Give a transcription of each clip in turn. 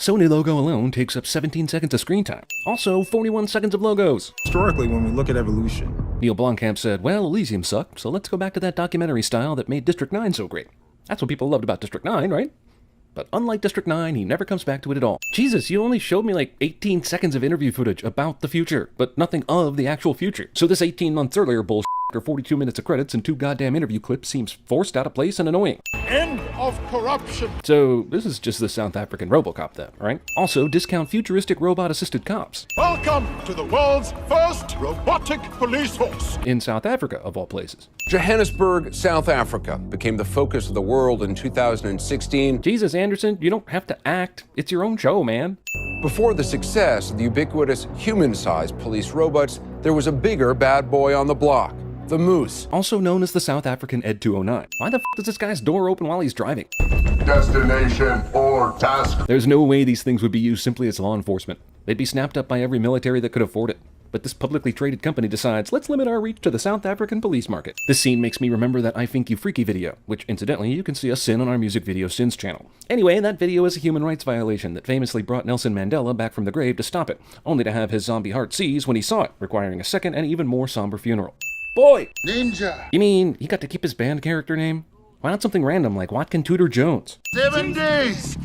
Sony logo alone takes up 17 seconds of screen time. Also, 41 seconds of logos. Historically, when we look at evolution, Neil Blomkamp said, well, Elysium sucked, so let's go back to that documentary style that made District 9 so great. That's what people loved about District 9, right? But unlike District 9, he never comes back to it at all. Jesus, you only showed me like 18 seconds of interview footage about the future, but nothing of the actual future. So this 18 months earlier bullshit after 42 minutes of credits and 2 goddamn interview clips seems forced, out of place, and annoying. End of corruption. So this is just the South African RoboCop then, right? Also, discount futuristic robot-assisted cops. Welcome to the world's first robotic police force. In South Africa, of all places. Johannesburg, South Africa, became the focus of the world in 2016. Jesus, Anderson, you don't have to act. It's your own show, man. Before the success of the ubiquitous human-sized police robots, there was a bigger bad boy on the block. The Moose. Also known as the South African Ed 209. Why the f does this guy's door open while he's driving? Destination or task. There's no way these things would be used simply as law enforcement. They'd be snapped up by every military that could afford it. But this publicly traded company decides, let's limit our reach to the South African police market. This scene makes me remember that I Think You Freaky video, which incidentally you can see a sin on our music video sins channel. Anyway, that video is a human rights violation that famously brought Nelson Mandela back from the grave to stop it, only to have his zombie heart seize when he saw it, requiring a second and even more somber funeral. Boy! Ninja. You mean he got to keep his band character name? Why not something random like Watkin Tudor Jones? 7 days.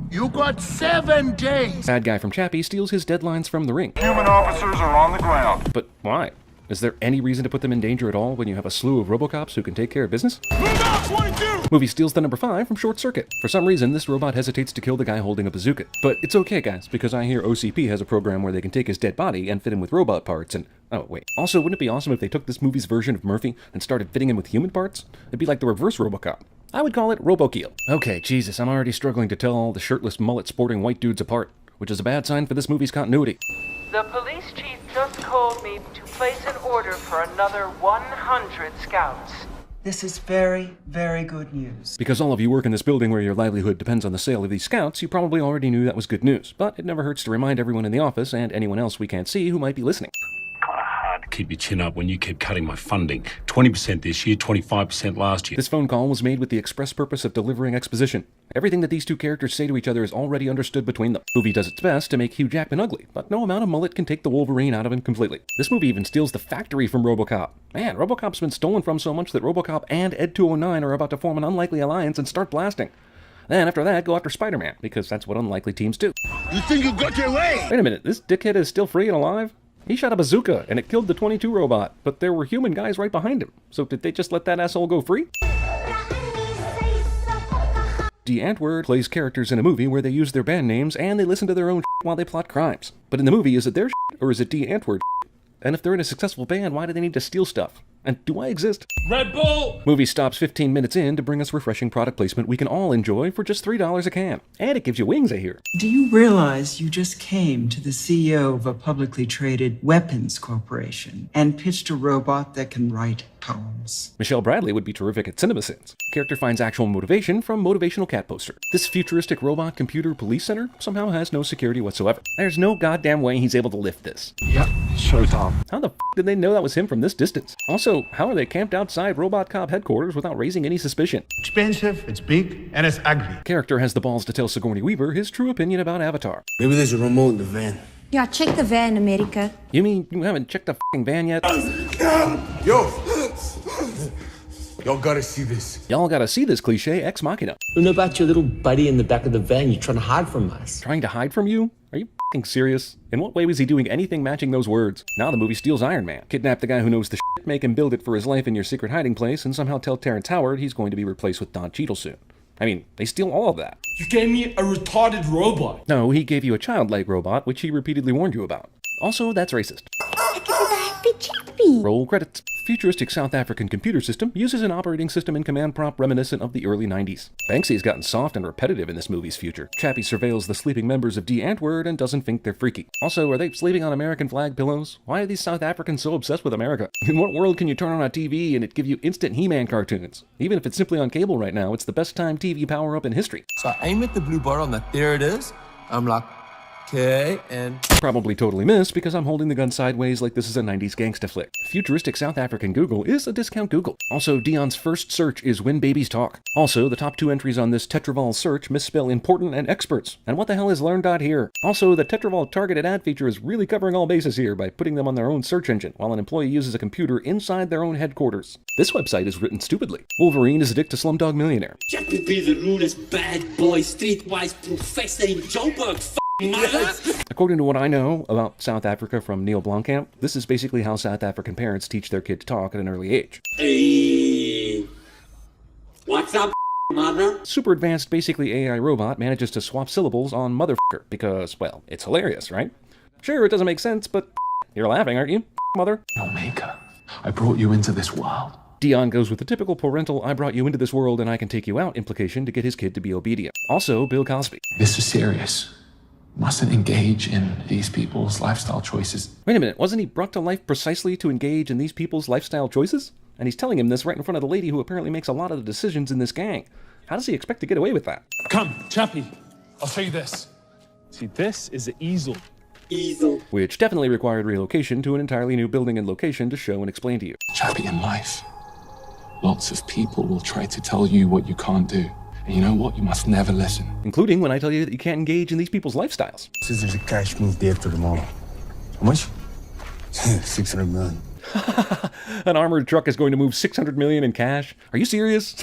You got 7 days. Bad guy from Chappie steals his deadlines from The Ring. Human officers are on the ground. But why? Is there any reason to put them in danger at all when you have a slew of RoboCops who can take care of business? Move out, 22! Movie steals the number 5 from Short Circuit. For some reason, this robot hesitates to kill the guy holding a bazooka. But it's okay, guys, because I hear OCP has a program where they can take his dead body and fit him with robot parts and... Oh, wait. Also, wouldn't it be awesome if they took this movie's version of Murphy and started fitting him with human parts? It'd be like the reverse RoboCop. I would call it RoboKeel. Okay, Jesus, I'm already struggling to tell all the shirtless, mullet-sporting white dudes apart, which is a bad sign for this movie's continuity. The police chief just called me to place an order for another 100 scouts. This is very, very good news. Because all of you work in this building where your livelihood depends on the sale of these scouts, you probably already knew that was good news. But it never hurts to remind everyone in the office and anyone else we can't see who might be listening. Keep your chin up when you keep cutting my funding. 20% this year, 25% last year. This phone call was made with the express purpose of delivering exposition. Everything that these two characters say to each other is already understood between them. The movie does its best to make Hugh Jackman ugly, but no amount of mullet can take the Wolverine out of him completely. This movie even steals the factory from RoboCop. Man, RoboCop's been stolen from so much that RoboCop and Ed 209 are about to form an unlikely alliance and start blasting. Then after that, go after Spider-Man, because that's what unlikely teams do. You think you got your way? Wait a minute, this dickhead is still free and alive? He shot a bazooka, and it killed the 22 robot, but there were human guys right behind him. So did they just let that asshole go free? D. Antwoord plays characters in a movie where they use their band names and they listen to their own shit while they plot crimes. But in the movie, is it their shit, or is it D. Antwoord shit? And if they're in a successful band, why do they need to steal stuff? And do I exist? Red Bull! Movie stops 15 minutes in to bring us refreshing product placement we can all enjoy for just $3 a can. And it gives you wings, I hear. Do you realize you just came to the CEO of a publicly traded weapons corporation and pitched a robot that can write poems? Michelle Bradley would be terrific at CinemaSins. Character finds actual motivation from motivational cat poster. This futuristic robot computer police center somehow has no security whatsoever. There's no goddamn way he's able to lift this. yep, showtime. How the f did they know that was him from this distance? Also, how are they camped outside Robot Cop headquarters without raising any suspicion? Expensive, it's big, and it's ugly. Character has the balls to tell Sigourney Weaver his true opinion about Avatar. Maybe there's a remote in the van. Yeah, check the van, America. You mean you haven't checked the f***ing van yet? Yo! Y'all gotta see this. Y'all gotta see this cliche ex machina. We know about your little buddy in the back of the van you're trying to hide from us. Trying to hide from you? Are you f***ing serious? In what way was he doing anything matching those words? Now the movie steals Iron Man. Kidnap the guy who knows the shit, make him build it for his life in your secret hiding place, and somehow tell Terrence Howard he's going to be replaced with Don Cheadle soon. I mean, they steal all of that. You gave me a retarded robot. No, he gave you a childlike robot, which he repeatedly warned you about. Also, that's racist. Chappie. Roll credits. Futuristic South African computer system uses an operating system and command prompt reminiscent of the early 90s. Banksy's gotten soft and repetitive in this movie's future. Chappie surveils the sleeping members of D. Antwoord and doesn't think they're freaky. Also, are they sleeping on American flag pillows? Why are these South Africans so obsessed with America? In what world can you turn on a TV and it give you instant He-Man cartoons? Even if it's simply on cable right now, it's the best time TV power-up in history. So I aim at the blue bar, I'm like, there it is. I'm like, Okay, and Probably totally missed because I'm holding the gun sideways like this is a 90s gangsta flick. Futuristic South African Google is a discount Google. Also, Dion's first search is When Babies Talk. Also, the top 2 entries on this Tetraval search misspell important and experts. And what the hell is learn dot here? Also, the Tetraval targeted ad feature is really covering all bases here by putting them on their own search engine, while an employee uses a computer inside their own headquarters. This website is written stupidly. Wolverine is addict to Slumdog Millionaire. Chappie be the rudest bad boy, streetwise professor in Joburg, mother! According to what I know about South Africa from Neil Blomkamp, this is basically how South African parents teach their kid to talk at an early age. Hey, what's up, mother? Super advanced, basically AI robot manages to swap syllables on motherfucker because, well, it's hilarious, right? Sure, it doesn't make sense, but you're laughing, aren't you, mother? Filmmaker, I brought you into this world. Dion goes with the typical parental I brought you into this world and I can take you out implication to get his kid to be obedient. Also, Bill Cosby. This is serious. Mustn't engage in these people's lifestyle choices. Wait a minute, wasn't he brought to life precisely to engage in these people's lifestyle choices? And he's telling him this right in front of the lady who apparently makes a lot of the decisions in this gang. How does he expect to get away with that? come, Chappie. I'll show you this. See, this is the easel. Easel. Which definitely required relocation to an entirely new building and location to show and explain to you. Chappie, in life, lots of people will try to tell you what you can't do. And you know what? You must never listen. Including when I tell you that you can't engage in these people's lifestyles. Since there's a cash move day after tomorrow. How much? 600 million. An armored truck is going to move 600 million in cash? Are you serious?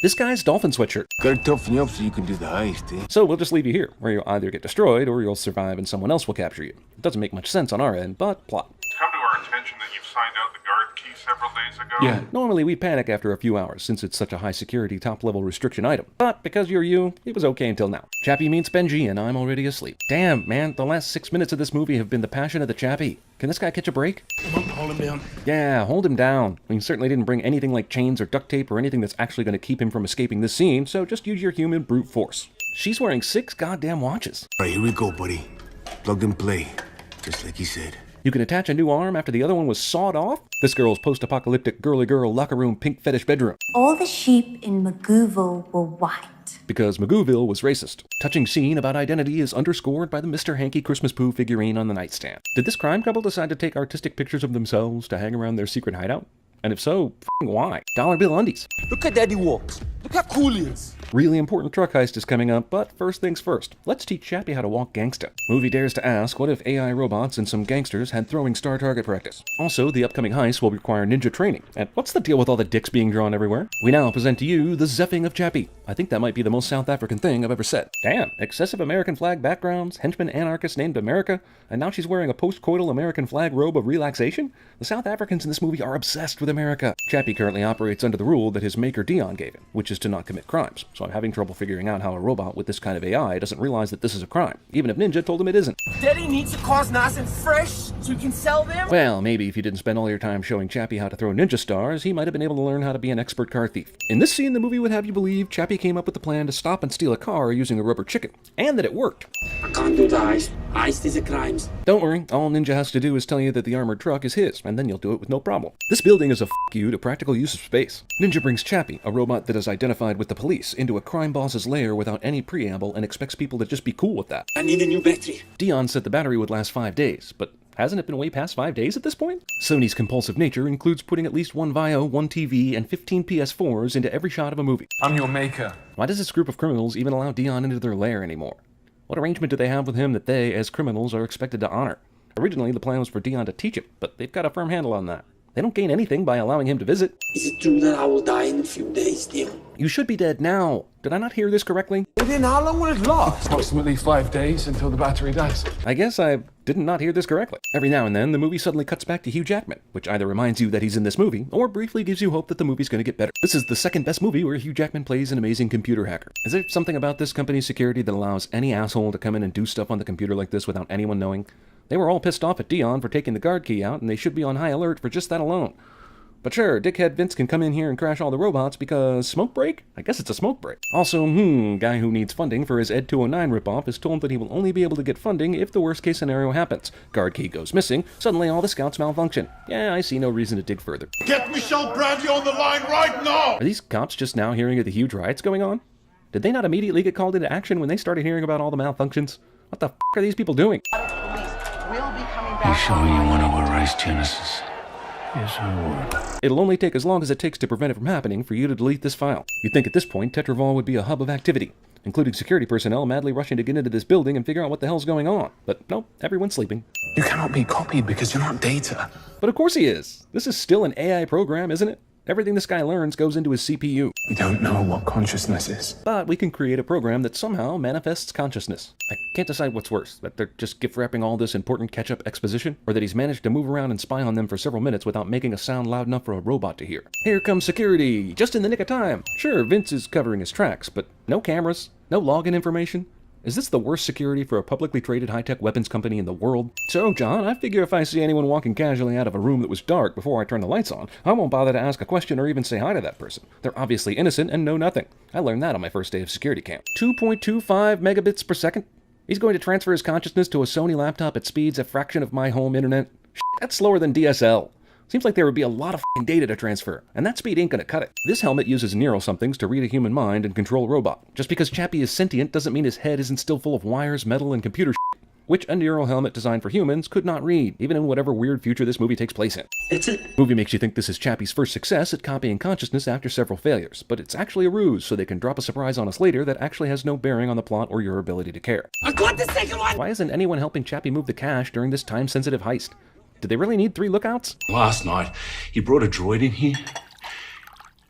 This guy's dolphin sweatshirt. Gotta toughen you up so you can do the heist, eh? So we'll just leave you here, where you'll either get destroyed or you'll survive and someone else will capture you. It doesn't make much sense on our end, but plot. Come to our attention that you've signed out the guard key several days ago. Yeah. Normally we'd panic after a few hours since it's such a high security top level restriction item. But because you're you, it was okay until now. Chappie meets Benji and I'm already asleep. Damn, man, the last 6 minutes of this movie have been the passion of the Chappie. Can this guy catch a break? Come on, hold him down. Yeah, hold him down. He certainly didn't bring anything like chains or duct tape or anything that's actually going to keep him from escaping this scene, so just use your human brute force. She's wearing 6 goddamn watches. All right, here we go, buddy. Plug and play, just like he said. You can attach a new arm after the other one was sawed off? This girl's post-apocalyptic girly girl locker room pink fetish bedroom. All the sheep in Magooville were white. Because Magooville was racist. Touching scene about identity is underscored by the Mr. Hanky Christmas Poo figurine on the nightstand. Did this crime couple decide to take artistic pictures of themselves to hang around their secret hideout? And if so, why? Dollar bill undies. Look at Daddy walks. Look how cool he is. Really important truck heist is coming up, but first things first. Let's teach Chappie how to walk gangsta. Movie dares to ask, what if AI robots and some gangsters had throwing star target practice? Also, the upcoming heist will require ninja training. And what's the deal with all the dicks being drawn everywhere? We now present to you the Zeffing of Chappie. I think that might be the most South African thing I've ever said. Damn, excessive American flag backgrounds, henchman anarchist named America, and now she's wearing a post-coital American flag robe of relaxation? The South Africans in this movie are obsessed with America. Chappie currently operates under the rule that his maker Dion gave him, which is to not commit crimes. So I'm having trouble figuring out how a robot with this kind of AI doesn't realize that this is a crime, even if Ninja told him it isn't. Daddy needs the cars nice and fresh so we can sell them? Well, maybe if you didn't spend all your time showing Chappie how to throw ninja stars, he might have been able to learn how to be an expert car thief. In this scene, the movie would have you believe Chappie came up with the plan to stop and steal a car using a rubber chicken, and that it worked. I can't do the heist. Heist is a crime. Don't worry, all Ninja has to do is tell you that the armored truck is his, and then you'll do it with no problem. This building is a you to practical use of space. Ninja brings Chappie, a robot that is identified with the police, into a crime boss's lair without any preamble and expects people to just be cool with that. I need a new battery. Dion said the battery would last 5 days, but hasn't it been way past 5 days at this point? Sony's compulsive nature includes putting at least 1 Vio, 1 TV, and 15 PS4s into every shot of a movie. I'm your maker. Why does this group of criminals even allow Dion into their lair anymore? What arrangement do they have with him that they, as criminals, are expected to honor? Originally, the plan was for Dion to teach him, but they've got a firm handle on that. They don't gain anything by allowing him to visit. Is it true that I will die in a few days, Dion? You should be dead now. Did I not hear this correctly? And then how long will it last? Approximately 5 days until the battery dies. I guess I did not hear this correctly. Every now and then, the movie suddenly cuts back to Hugh Jackman, which either reminds you that he's in this movie, or briefly gives you hope that the movie's going to get better. This is the second best movie where Hugh Jackman plays an amazing computer hacker. Is there something about this company's security that allows any asshole to come in and do stuff on the computer like this without anyone knowing? They were all pissed off at Dion for taking the guard key out, and they should be on high alert for just that alone. But sure, dickhead Vince can come in here and crash all the robots because smoke break? I guess it's a smoke break. Also, guy who needs funding for his Ed 209 ripoff is told that he will only be able to get funding if the worst case scenario happens. Guard key goes missing, suddenly all the scouts malfunction. Yeah, I see no reason to dig further. Get Michelle Brandy on the line right now! Are these cops just now hearing of the huge riots going on? Did they not immediately get called into action when they started hearing about all the malfunctions? What the f are these people doing? You sure you want to erase Genesis? Yes, I would. It'll only take as long as it takes to prevent it from happening for you to delete this file. You'd think at this point Tetraval would be a hub of activity, including security personnel madly rushing to get into this building and figure out what the hell's going on. But nope, everyone's sleeping. You cannot be copied because you're not data. But of course he is. This is still an AI program, isn't it? Everything this guy learns goes into his CPU. We don't know what consciousness is. But we can create a program that somehow manifests consciousness. I can't decide what's worse, that they're just gift wrapping all this important catch-up exposition, or that he's managed to move around and spy on them for several minutes without making a sound loud enough for a robot to hear. Here comes security, just in the nick of time. Sure, Vince is covering his tracks, but no cameras, no login information. Is this the worst security for a publicly traded high-tech weapons company in the world? So, John, I figure if I see anyone walking casually out of a room that was dark before I turn the lights on, I won't bother to ask a question or even say hi to that person. They're obviously innocent and know nothing. I learned that on my first day of security camp. 2.25 megabits per second? He's going to transfer his consciousness to a Sony laptop at speeds a fraction of my home internet? That's slower than DSL. Seems like there would be a lot of f***ing data to transfer, and that speed ain't gonna cut it. This helmet uses neural somethings to read a human mind and control a robot. Just because Chappie is sentient doesn't mean his head isn't still full of wires, metal, and computer shit, which a neural helmet designed for humans could not read, even in whatever weird future this movie takes place in. That's it. Movie makes you think this is Chappie's first success at copying consciousness after several failures, but it's actually a ruse so they can drop a surprise on us later that actually has no bearing on the plot or your ability to care. I got the second one! Why isn't anyone helping Chappie move the cash during this time-sensitive heist? Did they really need 3 lookouts? Last night, he brought a droid in here,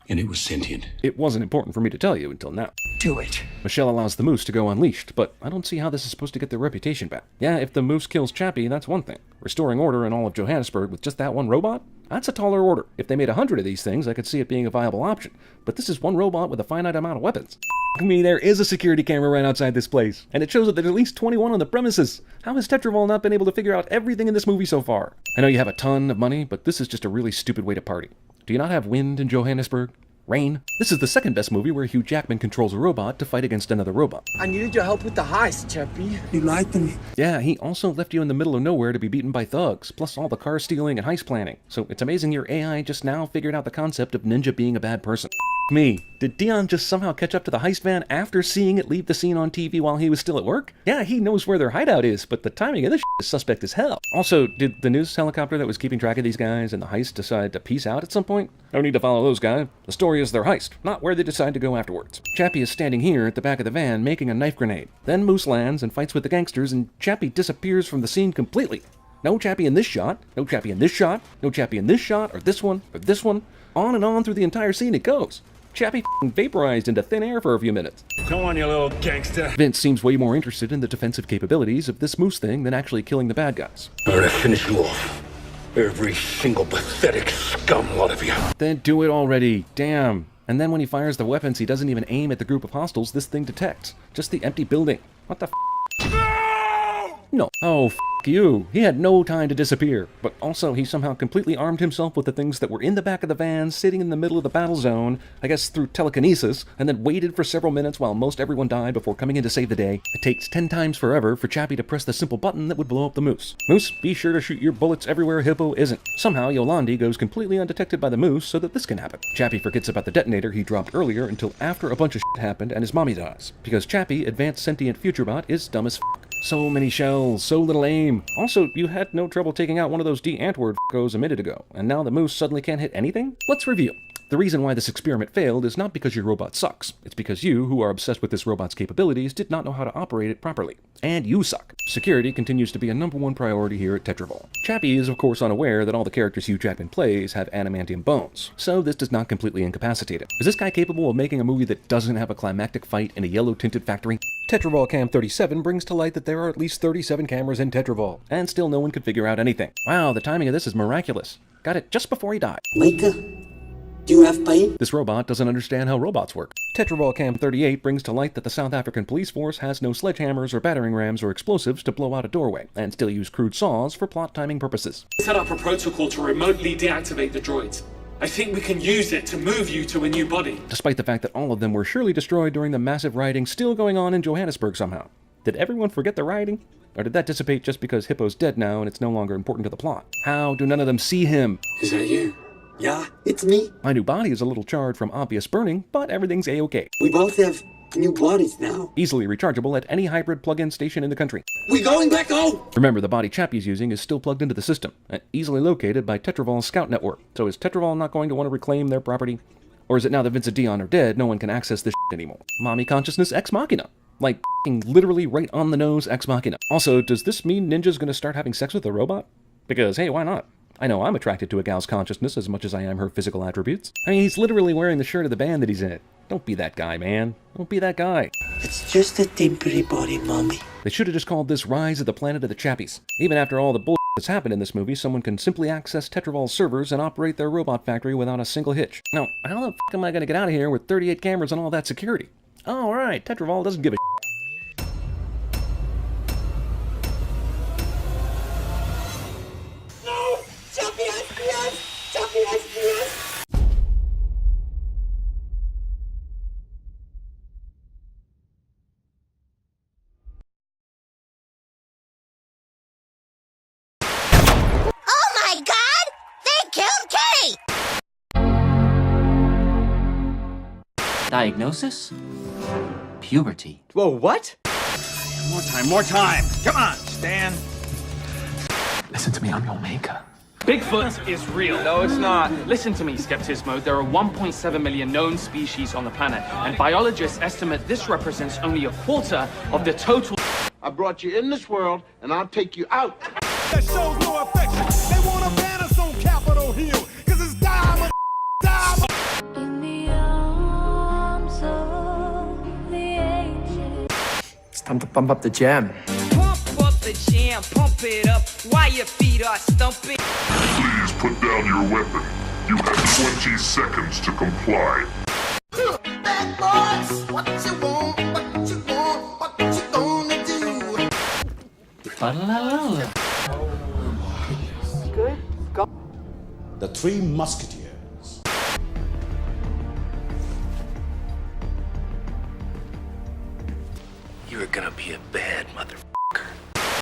and it was sentient. It wasn't important for me to tell you until now. Do it. Michelle allows the moose to go unleashed, but I don't see how this is supposed to get their reputation back. Yeah, if the moose kills Chappie, that's one thing. Restoring order in all of Johannesburg with just that one robot? That's a taller order. If they made 100 of these things, I could see it being a viable option. But this is one robot with a finite amount of weapons. Me, there is a security camera right outside this place, and it shows that there's at least 21 on the premises. How has Tetraval not been able to figure out everything in this movie so far? I know you have a ton of money, but this is just a really stupid way to party. Do you not have wind in Johannesburg? Rain? This is the second best movie where Hugh Jackman controls a robot to fight against another robot. I needed your help with the heist, Chappie. You lied to me. Yeah, he also left you in the middle of nowhere to be beaten by thugs, plus all the car stealing and heist planning. So it's amazing your AI just now figured out the concept of Ninja being a bad person. Me. Did Dion just somehow catch up to the heist van after seeing it leave the scene on TV while he was still at work? Yeah, he knows where their hideout is, but the timing of this is suspect as hell. Also, did the news helicopter that was keeping track of these guys and the heist decide to peace out at some point? No need to follow those guys. The story is their heist, not where they decide to go afterwards. Chappie is standing here at the back of the van making a knife grenade. Then Moose lands and fights with the gangsters, and Chappie disappears from the scene completely. No Chappie in this shot, no Chappie in this shot, no Chappie in this shot, or this one, or this one. On and on through the entire scene it goes. Chappie f***ing vaporized into thin air for a few minutes. Come on, you little gangster. Vince seems way more interested in the defensive capabilities of this moose thing than actually killing the bad guys. I'm gonna finish you off. Every single pathetic scum lot of you. Then do it already. Damn. And then when he fires the weapons, he doesn't even aim at the group of hostiles this thing detects. Just the empty building. What the f***? No. Oh, f*** you. He had no time to disappear. But also, he somehow completely armed himself with the things that were in the back of the van, sitting in the middle of the battle zone, I guess through telekinesis, and then waited for several minutes while most everyone died before coming in to save the day. It takes 10 times forever for Chappie to press the simple button that would blow up the moose. Moose, be sure to shoot your bullets everywhere Hippo isn't. Somehow, Yolandi goes completely undetected by the moose so that this can happen. Chappie forgets about the detonator he dropped earlier until after a bunch of shit happened and his mommy dies. Because Chappie, advanced sentient futurebot, is dumb as f***. So many shells, so little aim. Also, you had no trouble taking out one of those D-Antwoord f***os a minute ago, and now the moose suddenly can't hit anything? Let's review. The reason why this experiment failed is not because your robot sucks. It's because you, who are obsessed with this robot's capabilities, did not know how to operate it properly. And you suck. Security continues to be a #1 priority here at Tetraval. Chappie is of course unaware that all the characters Hugh Jackman plays have adamantium bones, so this does not completely incapacitate him. Is this guy capable of making a movie that doesn't have a climactic fight in a yellow-tinted factory? Tetraval Cam 37 brings to light that there are at least 37 cameras in Tetraval, and still no one could figure out anything. Wow, the timing of this is miraculous. Got it just before he died. Micah, do you have pain? This robot doesn't understand how robots work. Tetraval Cam 38 brings to light that the South African police force has no sledgehammers or battering rams or explosives to blow out a doorway, and still use crude saws for plot timing purposes. Set up a protocol to remotely deactivate the droids. I think we can use it to move you to a new body. Despite the fact that all of them were surely destroyed during the massive rioting still going on in Johannesburg somehow. Did everyone forget the rioting? Or did that dissipate just because Hippo's dead now and it's no longer important to the plot? How do none of them see him? Is that you? Yeah, it's me. My new body is a little charred from obvious burning, but everything's a-okay. We both have new bodies now. Easily rechargeable at any hybrid plug-in station in the country. We going back home? Remember, the body Chappie's using is still plugged into the system, and easily located by Tetravol's scout network. So is Tetravol not going to want to reclaim their property? Or is it now that Vince and Dion are dead, no one can access this shit anymore? Mommy consciousness ex machina. Like, literally right on the nose ex machina. Also, does this mean Ninja's gonna start having sex with a robot? Because, hey, why not? I know I'm attracted to a gal's consciousness as much as I am her physical attributes. I mean, he's literally wearing the shirt of the band that he's in. Don't be that guy, man. Don't be that guy. It's just a temporary body, mommy. They should have just called this Rise of the Planet of the Chappies. Even after all the bullshit that's happened in this movie, someone can simply access Tetravol's servers and operate their robot factory without a single hitch. Now, how the f*** am I gonna get out of here with 38 cameras and all that security? Oh, alright, Tetravol doesn't give a shit. No! Chappie SPS! Chappie SPS! Oh my God! They killed Kitty! Diagnosis? Puberty. Whoa, what? More time. Come on, Stan. Listen to me, I'm your maker. Bigfoot is real. No, it's not. Listen to me, Skeptismo. There are 1.7 million known species on the planet, and biologists estimate this represents only a quarter of the total. I brought you in this world, and I'll take you out. That shows no affection. They want to ban us on Capitol Hill, because it's diamond. In the arms of the ages. It's time to pump up the jam. Pump up the jam, pump it up while your feet are stumping. Please put down your weapon. You have 20 seconds to comply. Bad boys, what you want, what you want, what you gonna do? Good. Go. The Three Musketeers. You're gonna be a bad motherfucker.